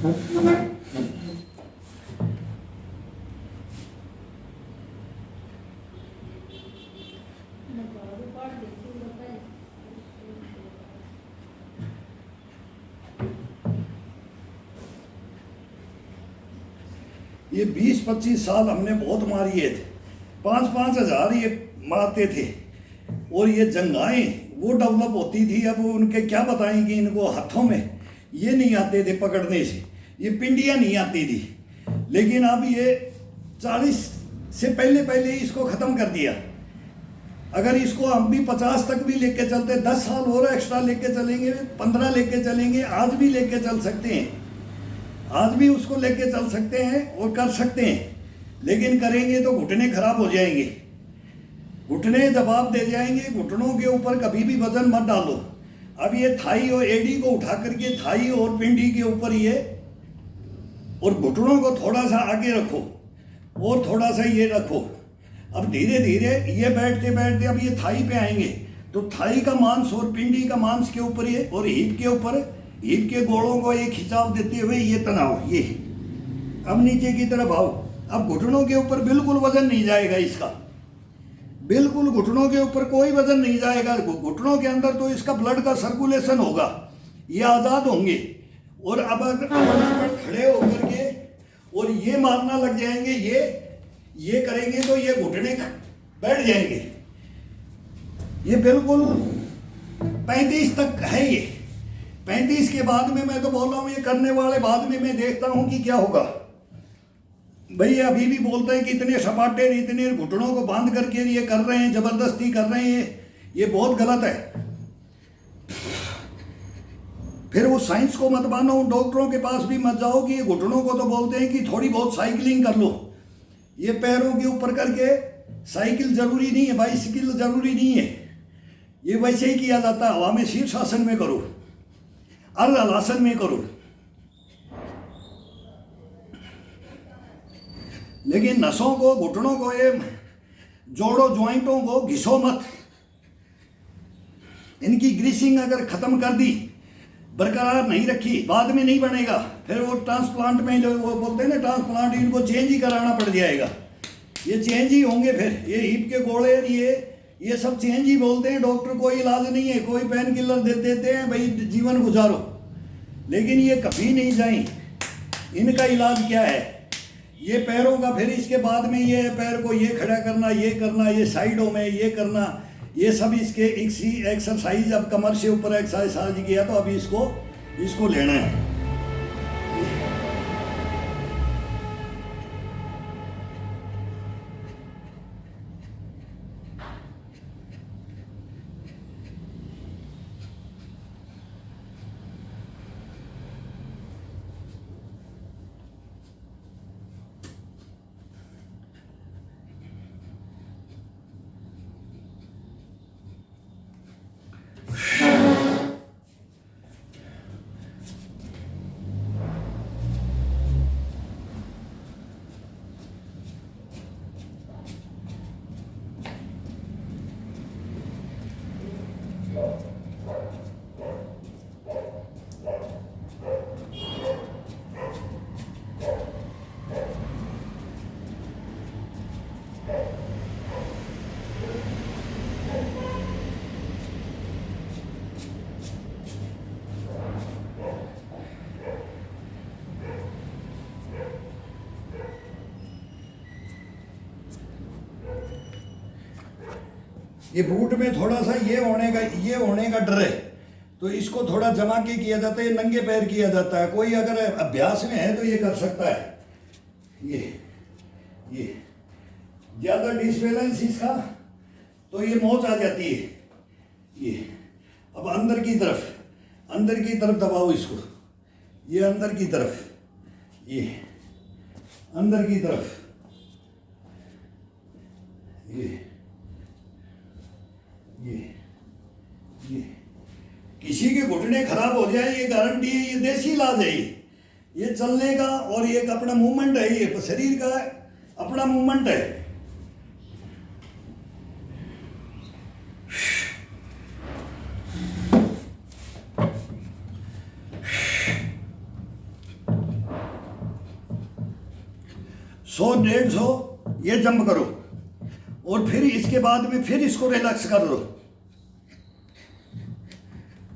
ये 20-25 साल हमने बहुत मारिए थे, 5-5 हज़ार ये मारते थे। और ये जंगाएं वो डेवलप होती थी। अब उनके क्या बताएं कि इनको हाथों में ये नहीं आते थे पकड़ने से, ये पिंडियाँ नहीं आती थी। लेकिन अब ये 40 से पहले पहले इसको ख़त्म कर दिया। अगर इसको हम भी 50 तक भी लेके चलते, 10 साल और एक्स्ट्रा लेके चलेंगे, 15 लेके चलेंगे, आज भी लेके चल सकते हैं, आज भी उसको लेके चल सकते हैं और कर सकते हैं। लेकिन करेंगे तो घुटने खराब हो जाएंगे, घुटने जवाब दे जाएंगे। घुटनों के ऊपर कभी भी वजन मत डालो। अब ये थाई और एडी को उठा करके थाई और पिंडी के ऊपर ये, और घुटनों को थोड़ा सा आगे रखो और थोड़ा सा ये रखो। अब धीरे धीरे ये बैठते बैठते अब ये थाई पे आएंगे, तो थाई का मांस और पिंडी का मांस के ऊपर ये, और हिप के ऊपर, हिप के गोड़ों को एक खिंचाव देते हुए ये तनाव, ये अब नीचे की तरफ आओ। अब घुटनों के ऊपर बिल्कुल वजन नहीं जाएगा इसका, बिल्कुल घुटनों के ऊपर कोई वजन नहीं जाएगा। घुटनों के अंदर तो इसका ब्लड का सर्कुलेशन होगा, ये आज़ाद होंगे। और अब अगर खड़े होकर के और ये मारना लग जाएंगे, ये करेंगे तो ये घुटने बैठ जाएंगे। ये बिल्कुल 35 तक है। ये 35 के बाद में मैं तो बोल रहा हूँ, ये करने वाले बाद में मैं देखता हूँ कि क्या होगा। भाई अभी भी बोलते हैं कि इतने सपाटे, इतने घुटनों को बांध करके ये कर रहे हैं, जबरदस्ती कर रहे हैं, ये बहुत गलत है। फिर वो साइंस को मत मानो, डॉक्टरों के पास भी मत जाओ कि ये घुटनों को तो बोलते हैं कि थोड़ी बहुत साइकिलिंग कर लो। ये पैरों के ऊपर करके साइकिल जरूरी नहीं है, बाइसिकल जरूरी नहीं है, ये वैसे ही किया जाता है। हवा में शीर्षासन में करो, अर्ध हलासन में करो। लेकिन नसों को, घुटनों को, ये जोड़ों ज्वाइंटों को घिसो मत। इनकी ग्रीसिंग अगर खत्म कर दी, बरकरार नहीं रखी, बाद में नहीं बनेगा। फिर वो ट्रांसप्लांट में जो वो बोलते हैं ना, ट्रांसप्लांट, इनको चेंज ही कराना पड़ जाएगा। ये चेंज ही होंगे। फिर ये हिप के गोड़े, ये सब चेंज ही बोलते हैं। डॉक्टर कोई इलाज नहीं है, कोई पेन किलर दे देते हैं, भाई जीवन गुजारो। लेकिन ये कभी नहीं जाएं। इनका इलाज क्या है? ये पैरों का, फिर इसके बाद में ये पैर को ये खड़ा करना, ये करना, ये साइडों में ये करना, ये सब इसके इसी एक्सरसाइज। अब कमर से ऊपर एक्सरसाइज किया तो अभी इसको लेना है। ये बूट में थोड़ा सा ये होने का डर है, तो इसको थोड़ा जमा के किया जाता है, नंगे पैर किया जाता है। कोई अगर अभ्यास में है तो ये कर सकता है। ये ज़्यादा डिसबैलेंस इसका तो ये मोच आ जाती है। ये अब अंदर की तरफ दबाओ इसको, ये अंदर की तरफ, ये अंदर की तरफ, ये किसी के घुटने खराब हो जाए ये गारंटी है, ये देसी इलाज है। ये चलने का और ये अपना मूवमेंट है, ये शरीर का अपना मूवमेंट है। 100 150 ये जंप करो, और फिर इसके बाद में फिर इसको रिलैक्स कर दो।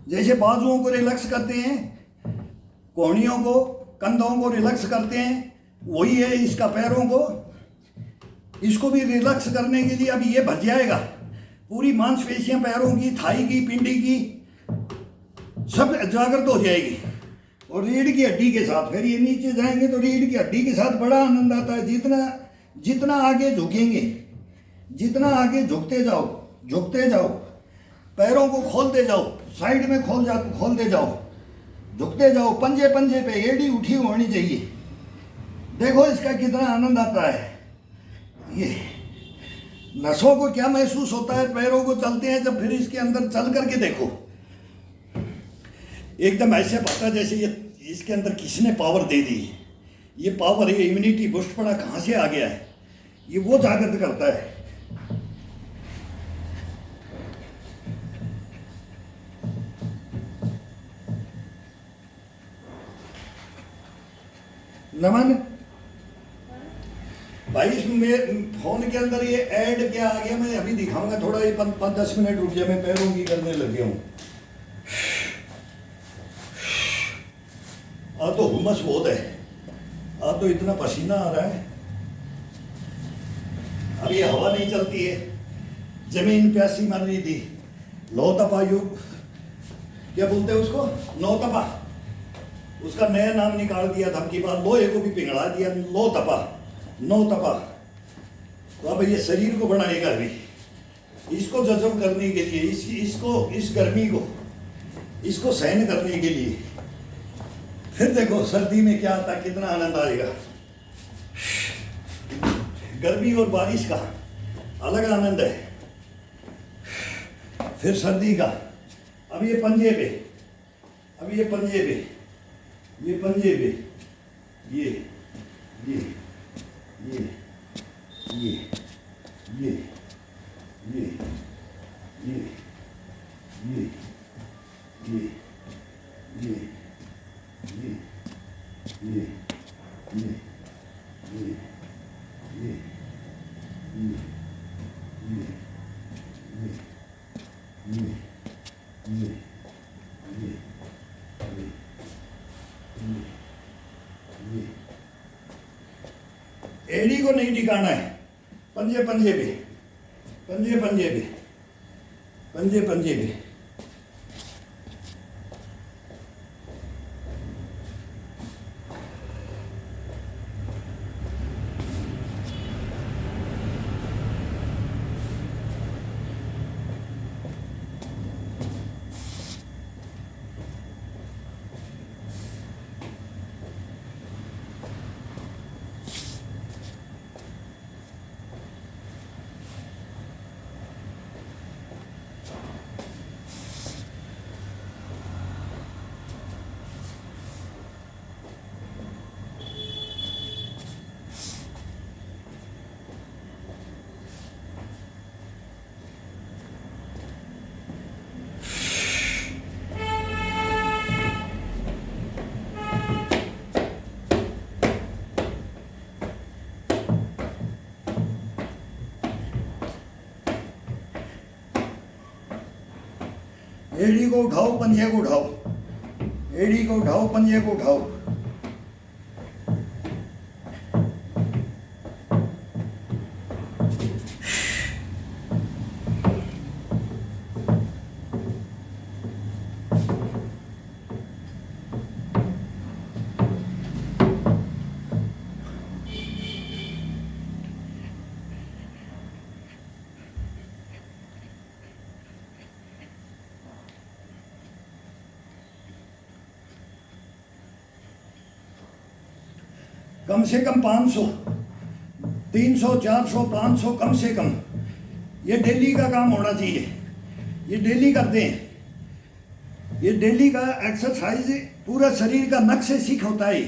जैसे बाजुओं को रिलैक्स करते हैं, कोहनियों को, कंधों को रिलैक्स करते हैं, वही है इसका पैरों को। इसको भी रिलैक्स करने के लिए अब ये भर जाएगा, पूरी मांसपेशियां पैरों की, थाई की, पिंडी की सब जागृत हो जाएगी। और रीढ़ की हड्डी के साथ फिर ये नीचे जाएंगे तो रीढ़ की हड्डी के साथ बड़ा आनंद आता है। जितना जितना आगे झुकेंगे, जितना आगे झुकते जाओ, पैरों को खोलते जाओ, साइड में खोलते जाओ, झुकते जाओ, पंजे पंजे पे एड़ी उठी होनी चाहिए। देखो इसका कितना आनंद आता है। ये नसों को क्या महसूस होता है पैरों को चलते हैं जब, फिर इसके अंदर चल करके देखो, एकदम ऐसे पता जैसे ये इसके अंदर किसने पावर दे दी। ये पावर, ये इम्यूनिटी बूस्ट पड़ा कहाँ से आ गया है, ये वो जागृत करता है। नमन भाई, इसमें फोन के अंदर ये ऐड क्या आ गया, मैं अभी दिखाऊंगा। थोड़ा ये 5-10 मिनट रुक जाए, मैं पैरों की करने लग गया हूँ। तो हुमस बहुत है, तो इतना पसीना आ रहा है। अब ये हवा नहीं चलती है, जमीन प्यासी मर रही थी। लो तपा युग, क्या बोलते हैं उसको, नो तपा, उसका नया नाम निकाल दिया था। की बात लोहे को भी पिघला दिया, लो तपा, नो तपा। तो अब ये शरीर को बनाएगा अभी, इसको जज्ब करने के लिए, इस गर्मी को, इसको सहन करने के लिए। फिर देखो सर्दी में क्या आता, कितना आनंद आएगा। गर्मी और बारिश का अलग आनंद है, फिर सर्दी का। अब ये पंजे पे, अब ये पंजे पे, ये पंजे पे, ये ये ये ये ये ये ये ये ये ये ये ये ये ये ये एड़ी को नहीं टिकाना है, पंजे पंजे पे, पंजे पंजे पे, पंजे पंजे पे। एड़ी को उठाओ, पंजे को उठाओ, एड़ी को उठाओ, पंजे को उठाओ। कम से कम 500, 300, 400, 500 कम से कम। ये डेली का काम होना चाहिए, ये डेली करते हैं। ये डेली का एक्सरसाइज पूरा शरीर का नक से सीख होता है।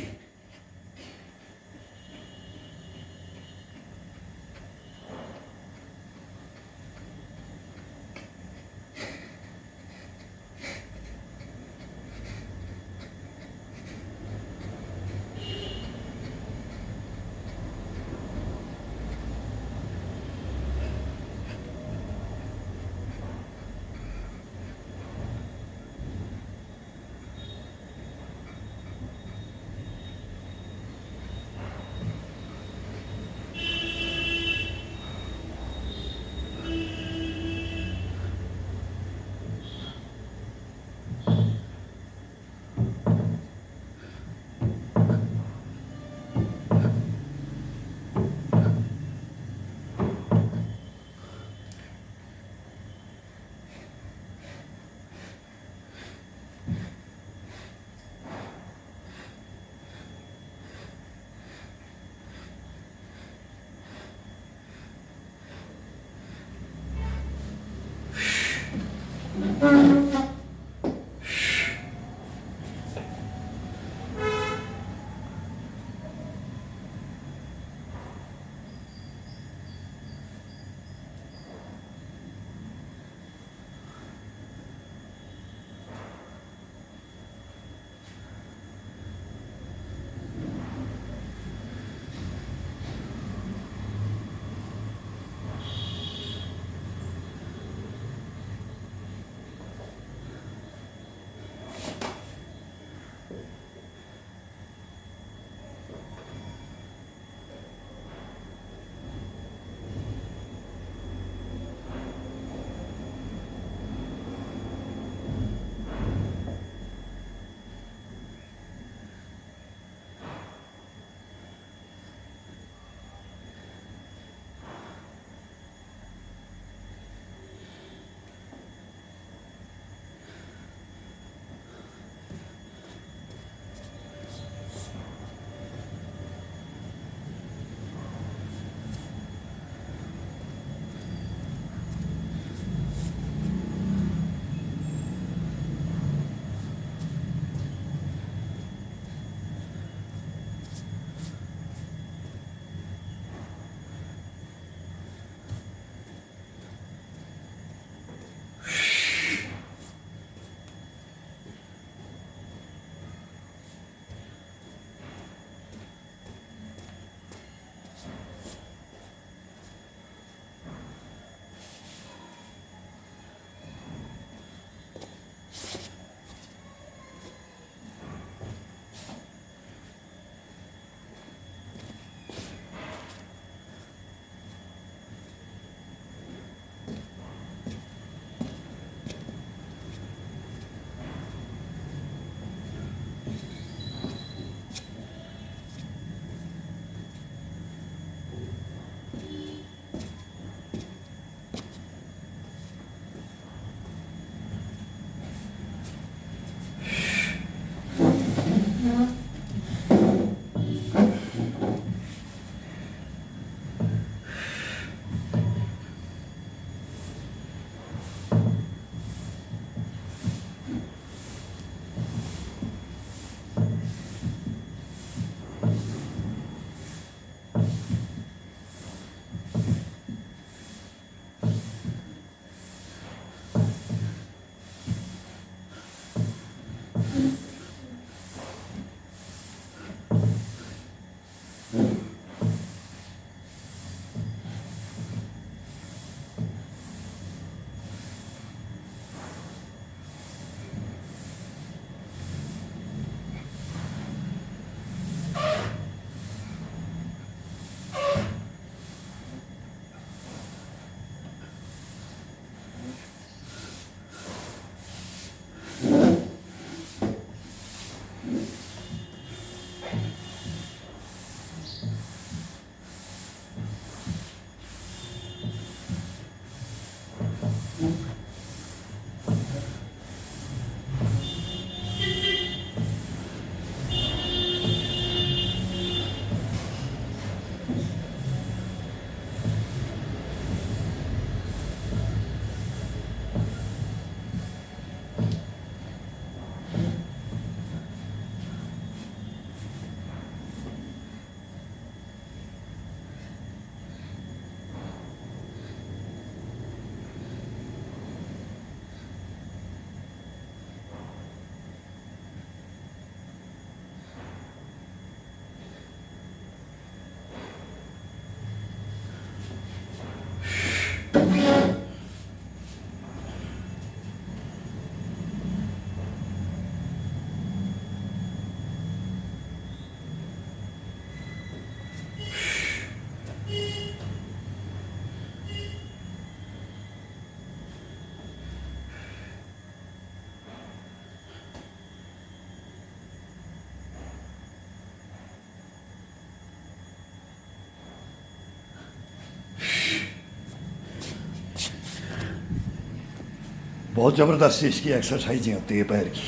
बहुत ज़बरदस्त इसकी एक्सरसाइजें होती है पैर की।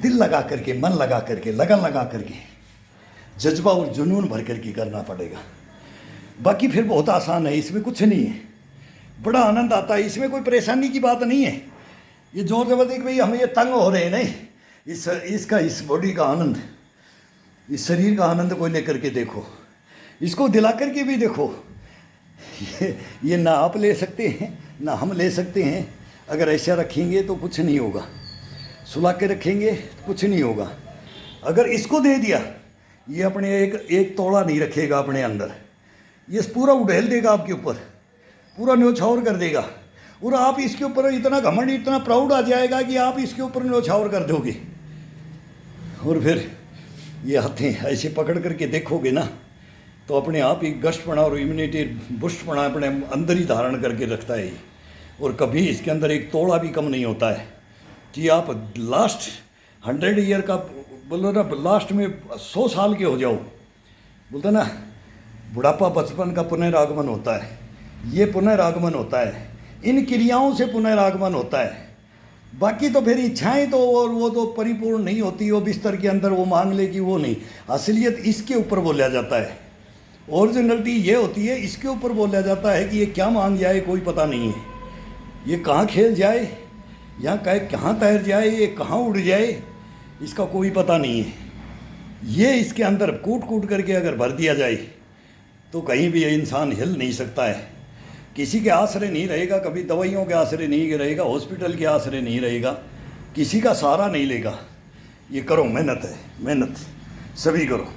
दिल लगा करके, मन लगा करके, लगन लगा करके, जज्बा और जुनून भर करके करना पड़ेगा। बाकी फिर बहुत आसान है, इसमें कुछ नहीं है, बड़ा आनंद आता है, इसमें कोई परेशानी की बात नहीं है। ये जोर जबरदस्ती भाई हम ये तंग हो रहे हैं, नहीं, इस बॉडी का आनंद, इस शरीर का आनंद को लेकर के देखो, इसको दिला करके भी देखो। ये ना आप ले सकते हैं ना हम ले सकते हैं। अगर ऐसा रखेंगे तो कुछ नहीं होगा, सुला के रखेंगे तो कुछ नहीं होगा। अगर इसको दे दिया, ये अपने एक तोड़ा नहीं रखेगा अपने अंदर, ये पूरा उड़ेल देगा आपके ऊपर, पूरा न्योछावर कर देगा। और आप इसके ऊपर इतना घमंड, इतना प्राउड आ जाएगा कि आप इसके ऊपर न्योछावर कर दोगे। और फिर ये हथें ऐसे पकड़ करके देखोगे ना, तो अपने आप ही गश्तपना और इम्यूनिटी बुस्टपना अपने अंदर ही धारण करके रखता है ये। और कभी इसके अंदर एक तोड़ा भी कम नहीं होता है कि आप लास्ट 100 ईयर का बोलो ना, लास्ट में 100 साल के हो जाओ, बोलते ना बुढ़ापा बचपन का पुनरागमन होता है, ये पुनरागमन होता है, इन क्रियाओं से पुनरागमन होता है। बाकी तो फिर इच्छाएं तो और वो तो परिपूर्ण नहीं होती, वो बिस्तर के अंदर वो मांग लेगी, वो नहीं। असलियत इसके ऊपर बोला जाता है, ओरिजिनलिटी ये होती है, इसके ऊपर बोला जाता है कि ये क्या मांग जाए कोई पता नहीं है, ये कहाँ खेल जाए, यहाँ कहाँ तैर जाए, ये कहाँ उड़ जाए, इसका कोई पता नहीं है। ये इसके अंदर कूट कूट करके अगर भर दिया जाए तो कहीं भी इंसान हिल नहीं सकता है, किसी के आसरे नहीं रहेगा, कभी दवाइयों के आसरे नहीं रहेगा, हॉस्पिटल के आसरे नहीं रहेगा, किसी का सहारा नहीं लेगा। ये करो, मेहनत है, मेहनत सभी करो।